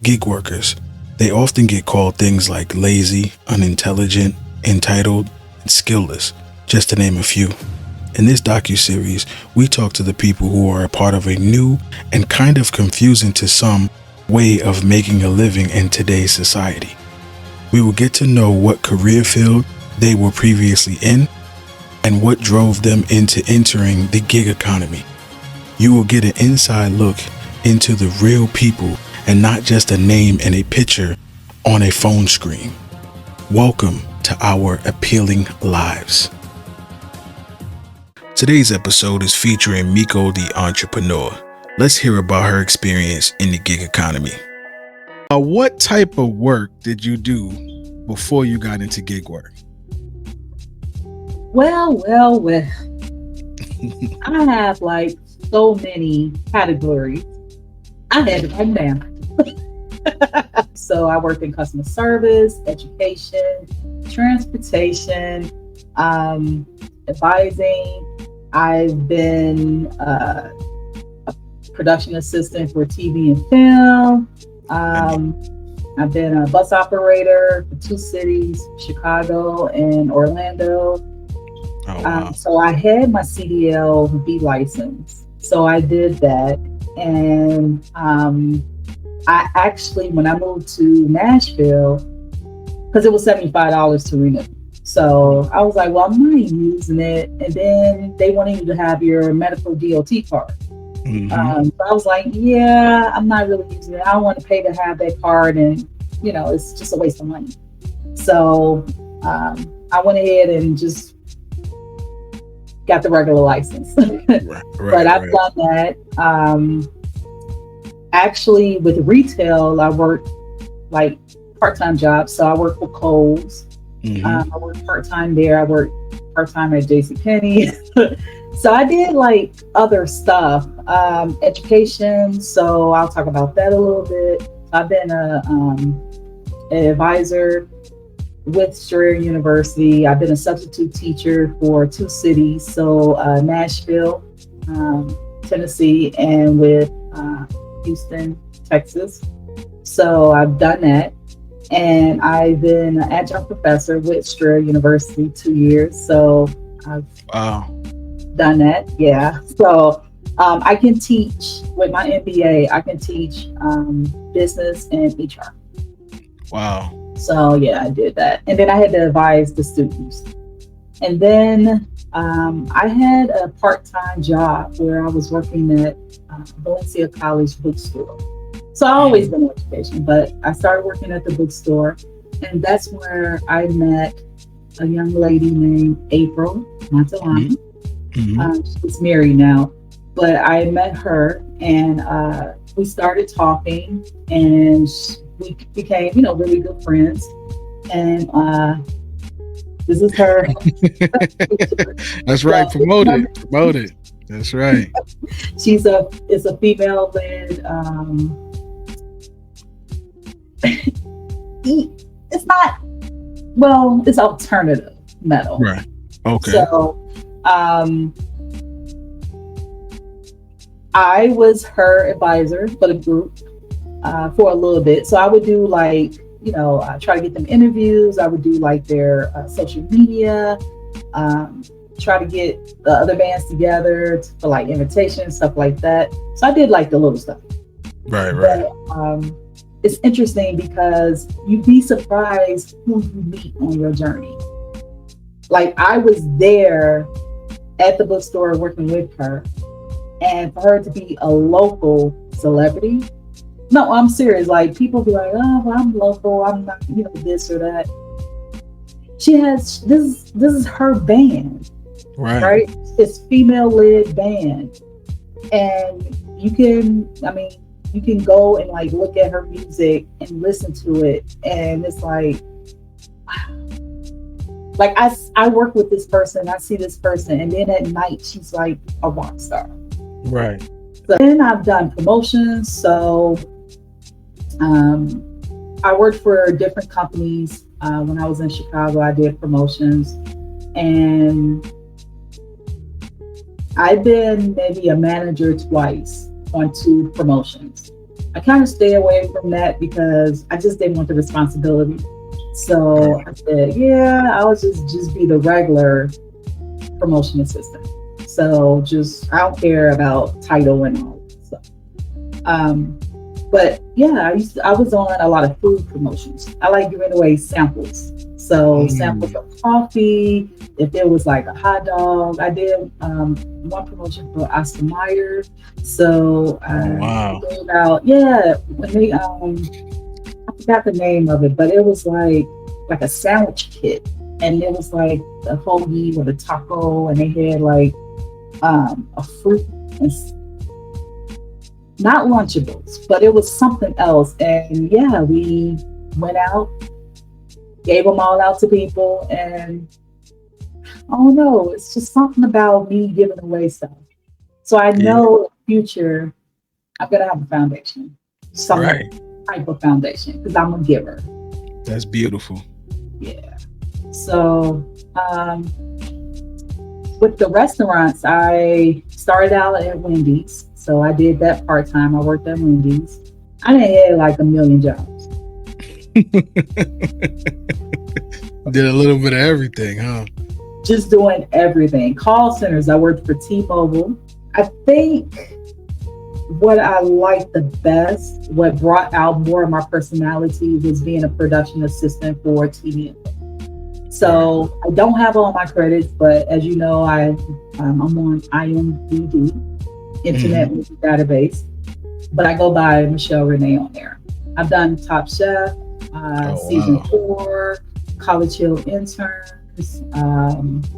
Gig workers. They often get called things like lazy, unintelligent, entitled, and skillless, just to name a few. In this docu-series, we talk to the people who are a part of a new and kind of confusing to some way of making a living in today's society. We will get to know what career field they were previously in and what drove them into entering the gig economy. You will get an inside look into the real people and not just a name and a picture on a phone screen. Welcome to our appealing lives. Today's episode is featuring Mico the entrepreneur. Let's hear about her experience in the gig economy. What type of work did you do before you got into gig work? Well. I have like so many categories. I had to write them down. So I worked in customer service, education, transportation, advising. I've been a production assistant for TV and film. I've been a bus operator for two cities, Chicago and Orlando. Oh, wow. So I had my CDL-B license. So I did that. And I actually, when I moved to Nashville, because it was $75 to renew. So I was like, well, I'm not using it. And then they wanted you to have your medical DOT card. So I was like, yeah, I'm not really using it. I don't want to pay to have that card. And, it's just a waste of money. So I went ahead and just got the regular license. But I've done that. Actually, with retail, I work like part-time jobs. So I work for Kohl's. I work part-time there. I work part-time at JCPenney. So I did like other stuff, education. So I'll talk about that a little bit. I've been an advisor with Strayer University. I've been a substitute teacher for two cities. So Nashville, Tennessee, and with Houston, Texas. So I've done that. And I've been an adjunct professor with Strayer University 2 years. So I've done that. Yeah. So I can teach with my MBA, I can teach business and HR. Wow. So yeah, I did that. And then I had to advise the students. And then I had a part-time job where I was working at Valencia College bookstore. So I've always been in education, but I started working at the bookstore. And that's where I met a young lady named April Montalani. She's married now, but I met her and we started talking and we became, really good friends. And this is her. That's right. Promote it. That's right. It's a female led, it's alternative metal. Right. Okay. So, I was her advisor for the group for a little bit. So I would do like, try to get them interviews. I would do like their social media, try to get the other bands together for like invitations, stuff like that. So I did like the little stuff. Right. But, it's interesting because you'd be surprised who you meet on your journey. Like I was there at the bookstore working with her, and for her to be a local celebrity. No, I'm serious. Like people be like, oh, well, I'm local. I'm not, this or that. She has this is her band, right? It's female-led band, and you can go and like look at her music and listen to it, and it's like, wow. Like I work with this person, I see this person, and then at night she's like a rock star. Right. So then I've done promotions. So I worked for different companies. When I was in Chicago, I did promotions, and I've been maybe a manager twice on two promotions. I kind of stay away from that because I just didn't want the responsibility. So I said, yeah, I'll just be the regular promotion assistant. So just I don't care about title and all that stuff. Um, but yeah, I was on a lot of food promotions. I like giving away samples. So samples Mm. of coffee. If there was like a hot dog, I did one promotion for Oscar Mayer. So Oh we wow. gave out, yeah, when they I forgot the name of it, but it was like a sandwich kit, and it was like the hoagie or the taco, and they had like a fruit and not Lunchables, but it was something else. And yeah, we went out, gave them all out to people, and oh no, it's just something about me giving away stuff. So I Yeah. know in the future I'm gonna have a foundation, some Right. type of foundation, because I'm a giver. That's beautiful. Yeah. So um, with the restaurants, I started out at Wendy's. So I did that part time. I worked at Wendy's. I didn't have like a million jobs. Did a little bit of everything, huh? Just doing everything. Call centers. I worked for T-Mobile. I think what I liked the best, what brought out more of my personality, was being a production assistant for TV and film. Right. So I don't have all my credits, but as you know, I'm on IMDb, Internet Hmm. Movie Database, but I go by Michelle Renee on there. I've done Top Chef, Oh season wow. 4, College Hill Interns,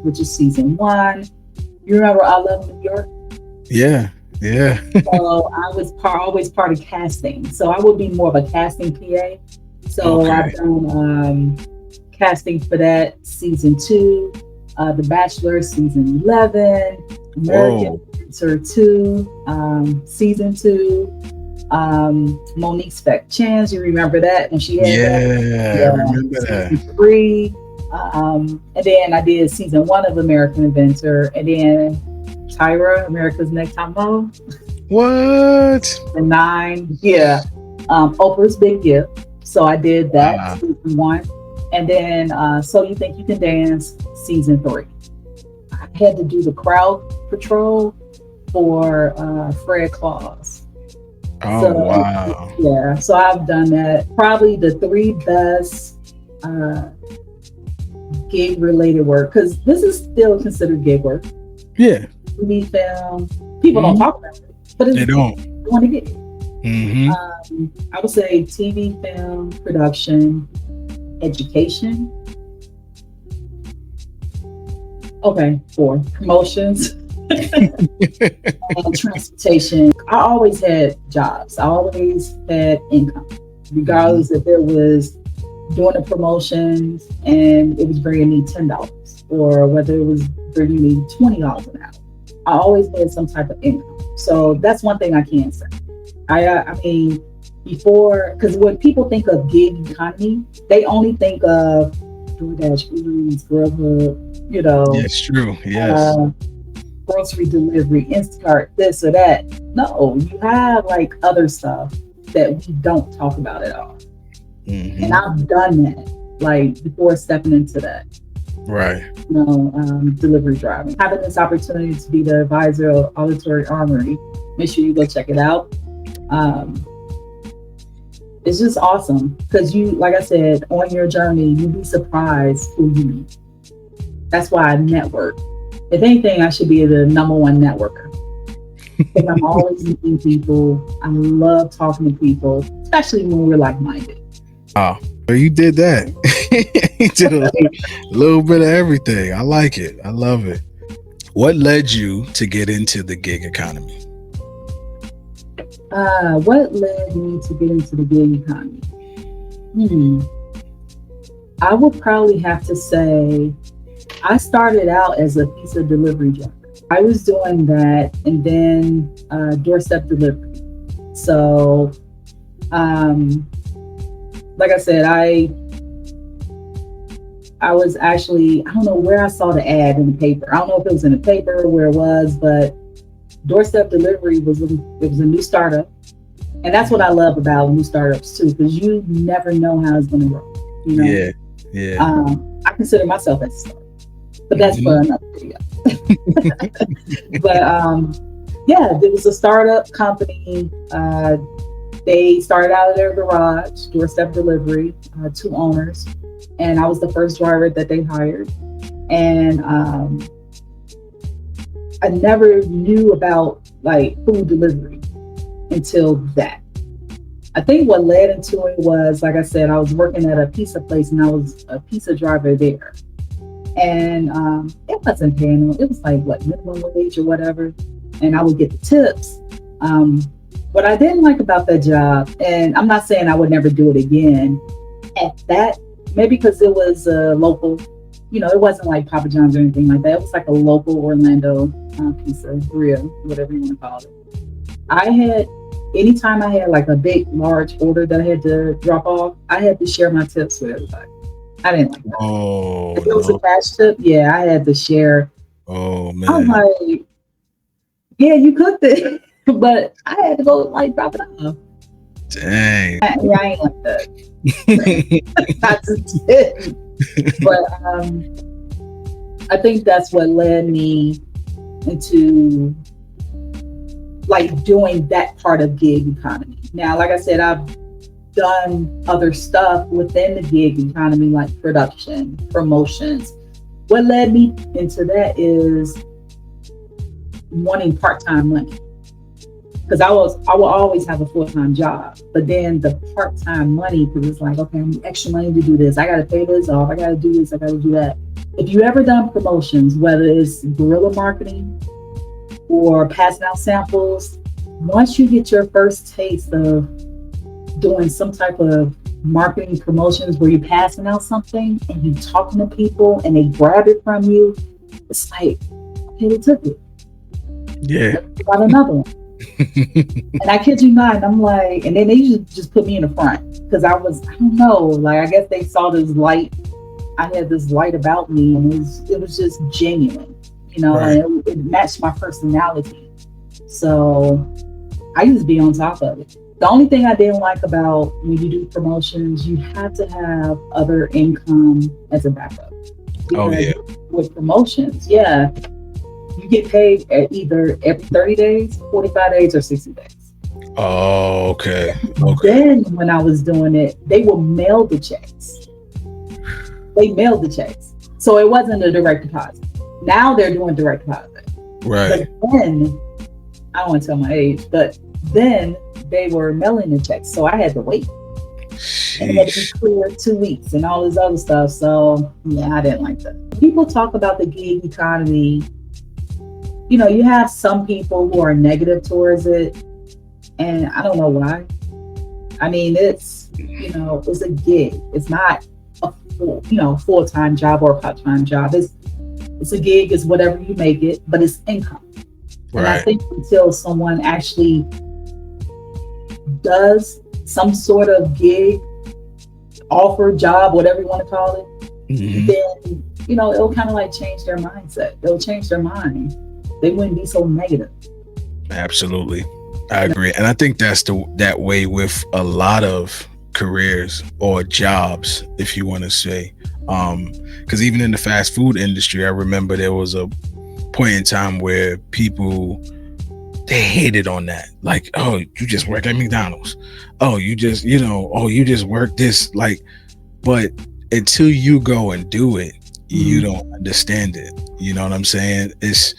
which is season 1. You remember I Love New York? Yeah. Yeah. So I was always part of casting. So I would be more of a casting PA. So I've Okay. done casting for that season 2, The Bachelor season 11, American Whoa. Answer 2, season 2, Monique Speck Chance. You remember that when she had that? Yeah, I Yeah, remember that. season 3. And then I did season 1 of American Inventor, and then Tyra, America's Next Top Model, What? and 9. Yeah, Oprah's Big Gift. So I did that Wow. season 1, and then So You Think You Can Dance season 3. I had to do the crowd patrol for Fred Claus. Oh So wow. yeah, so I've done that. Probably the 3 best gig related work, because this is still considered gig work. Yeah. TV, film. People don't Hmm. talk about it, but They it's don't. going to get. Hmm. I would say TV, film, production, education. Okay, 4 promotions and transportation. I always had jobs. I always had income, Hmm. regardless if it was doing the promotions and it was bringing me $10, or whether it was bringing me $20 an hour. I always had some type of income. So that's one thing I can say. I mean, before, because when people think of gig economy, they only think of DoorDash, Uber Eats, Grubhub, Yes, true. Yes. uh, grocery delivery, Instacart, this or that. No, you have like other stuff that we don't talk about at all. And Hmm. I've done that like before stepping into that, Right. delivery driving. Having this opportunity to be the advisor of Auditory Armory, make sure you go check it out. Um, it's just awesome because you, like I said, on your journey, you'd be surprised who you meet. That's why I network. If anything, I should be the number one networker because I'm always meeting people. I love talking to people, especially when we're like minded. Oh, so you did that. You did a little bit of everything. I like it. I love it. What led you to get into the gig economy? What led me to get into the gig economy? Hmm. I would probably have to say I started out as a pizza delivery driver. I was doing that, and then doorstep delivery. So, um, like I said, I was actually, I don't know where I saw the ad in the paper. I don't know if it was in the paper or where it was, but doorstep delivery was it was a new startup. And that's what I love about new startups too, because you never know how it's going to grow. You know, Yeah. Yeah. I consider myself as a startup, but that's for Hmm. another video. But yeah, it was a startup company. They started out of their garage, doorstep delivery, two owners, and I was the first driver that they hired. And I never knew about like food delivery until that. I think what led into it was, like I said, I was working at a pizza place and I was a pizza driver there. And it wasn't paying, it was like what, minimum wage or whatever. And I would get the tips. Um, what I didn't like about that job, and I'm not saying I would never do it again, at that, maybe because it was a local, you know, it wasn't like Papa John's or anything like that. It was like a local Orlando pizza grill, whatever you want to call it. I had, anytime I had like a big, large order that I had to drop off, I had to share my tips with everybody. I didn't like that. Oh If it was a no. cash tip, yeah, I had to share. Oh I was man. like, yeah, you cooked it, but I had to go like drop it off. Dang. Yeah, I ain't like that. Not to tip. But I think that's what led me into like doing that part of gig economy. Now, like I said, I've done other stuff within the gig economy, like production, promotions. What led me into that is wanting part-time money. Because I will always have a full-time job, but then the part-time money, because it's like, okay, I need extra money to do this. I got to pay this off. I got to do this. I got to do that. If you ever done promotions, whether it's guerrilla marketing or passing out samples, once you get your first taste of doing some type of marketing promotions where you're passing out something and you're talking to people and they grab it from you, it's like, okay, they took it. Yeah. Let's got another one. And I kid you not, I'm like, and then they just put me in the front because I don't know, like I guess they saw this light. I had this light about me, and it was just genuine, you know, Right. and it matched my personality. So I used to be on top of it. The only thing I didn't like about when you do promotions, you have to have other income as a backup Oh because yeah. with promotions, yeah, you get paid at either every 30 days, 45 days, or 60 days. Oh, okay. Okay. Then when I was doing it, they will mail the checks. They mailed the checks. So it wasn't a direct deposit. Now they're doing direct deposit. Right. But then, I don't want to tell my age, but then they were mailing the checks. So I had to wait. And it had to be Sheesh. clear 2 weeks and all this other stuff. So yeah, I didn't like that. People talk about the gig economy. You know, you have some people who are negative towards it. And I don't know why. I mean, it's a gig. It's not a full-time job or a part-time job. It's a gig, it's whatever you make it, but it's income. And I Right. think until someone actually does some sort of gig, offer, job, whatever you want to call it, Hmm. then it'll kind of like change their mindset. It'll change their mind. They wouldn't be so negative. Absolutely. I agree. And I think that's that way with a lot of careers or jobs, if you want to say. Because even in the fast food industry, I remember there was a point in time where people they hated on that. Like, oh, you just work at McDonald's. Oh, you just, you just work this. Like, but until you go and do it, you Mm. don't understand it. You know what I'm saying? It's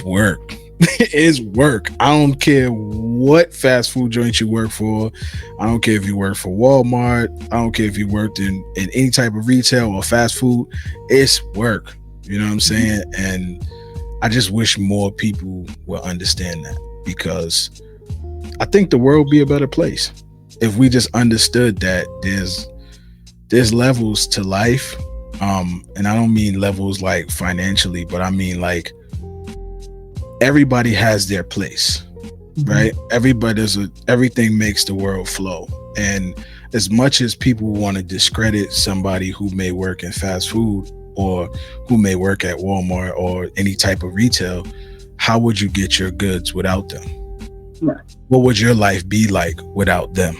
work. It's work. I don't care what fast food joint you work for. I don't care if you work for Walmart. I don't care if you worked in any type of retail or fast food. It's work. You know what I'm saying? And I just wish more people will understand that, because I think the world would be a better place if we just understood that there's levels to life. And I don't mean levels like financially, but I mean like everybody has their place, right? Everything makes the world flow. And as much as people want to discredit somebody who may work in fast food or who may work at Walmart or any type of retail, how would you get your goods without them? Right. What would your life be like without them?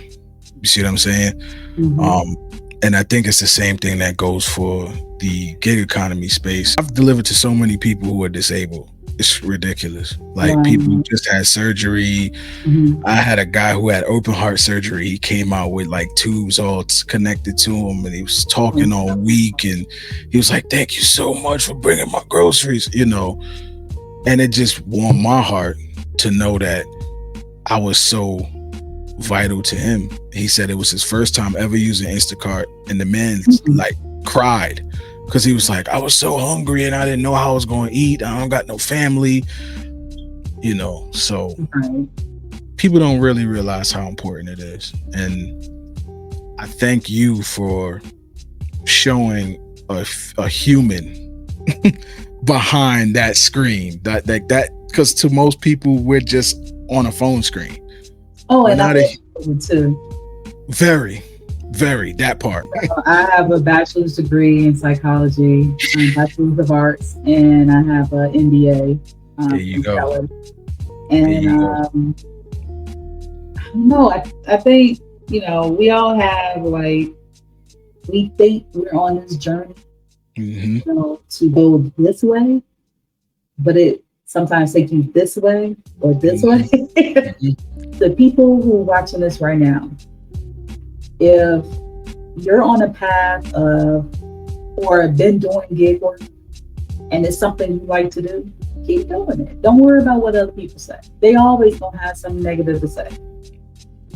You see what I'm saying? Mm-hmm. Um, and I think it's the same thing that goes for the gig economy space. I've delivered to so many people who are disabled. It's ridiculous. Like people who Right. just had surgery. Mm-hmm. I had a guy who had open heart surgery. He came out with like tubes all connected to him, and he was talking all week. And he was like, "Thank you so much for bringing my groceries," you know. And it just warmed my heart to know that I was so vital to him. He said it was his first time ever using Instacart, and the man Mm-hmm. like cried because he was like, "I was so hungry and I didn't know how I was going to eat. I don't got no family," you know. So Right. people don't really realize how important it is, and I thank you for showing a human behind that screen. That because to most people we're just on a phone screen. Oh, We're and not I'm a educated too. very, very that part. I have a bachelor's degree in psychology, bachelor's of arts, and I have an MBA There you from go. Keller. There And you go. I don't know. I think we all have like we think we're on this journey, Hmm. to go this way, but it sometimes takes you this way or this way. Hmm. Hmm. The people who are watching this right now, if you're on a path of or been doing gig work and it's something you like to do, keep doing it. Don't worry about what other people say. They always gonna have something negative to say.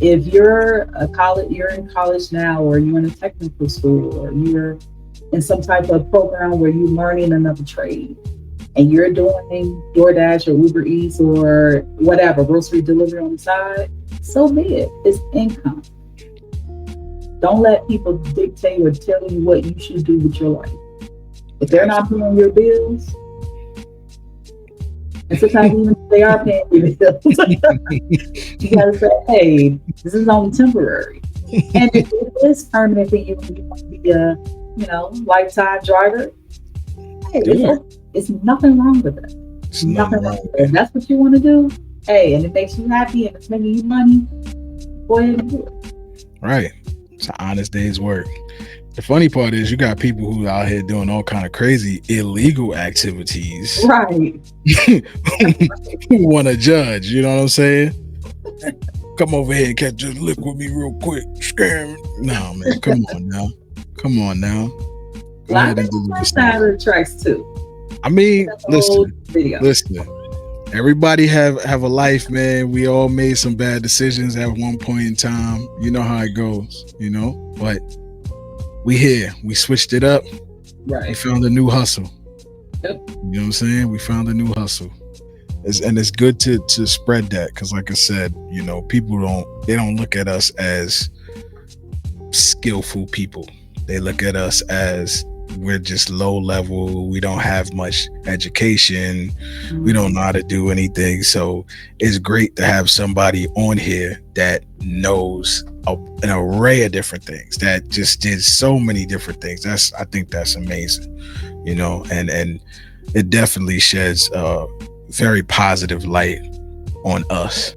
If you're in college now, or you're in a technical school, or you're in some type of program where you're learning another trade, and you're doing DoorDash or Uber Eats or whatever, grocery delivery on the side, so be it. It's income. Don't let people dictate or tell you what you should do with your life. If they're not paying your bills, and sometimes even if they are paying your bills, you gotta say, hey, this is only temporary. And if it is permanent for you and you want to be a, lifetime driver, hey, Do it. it's nothing wrong with it. There's Nothing nothing wrong wrong with with it. If it. that's what you want to do, hey, and it makes you happy and it's making you money, go ahead and do it. Right. It's an honest day's work. The funny part is you got people who out here doing all kind of crazy illegal activities Right. who want to judge. You know what I'm saying? Come over here and catch just lick with me real quick. Scam. No, man. Come on now. Come on now. Go Line ahead and up do my your side stuff. of the tracks too. I mean, That's the whole listen, video. listen. Everybody have a life, man. We all made some bad decisions at one point in time. You know how it goes, But we here. We switched it up. We Right. found a new hustle. Yep. You know what I'm saying? We found a new hustle. And it's good to spread that because, like I said, people don't look at us as skillful people. They look at us as we're just low level. We don't have much education. We don't know how to do anything. So it's great to have somebody on here that knows an array of different things, that just did so many different things. I think that's amazing, and it definitely sheds a very positive light on us.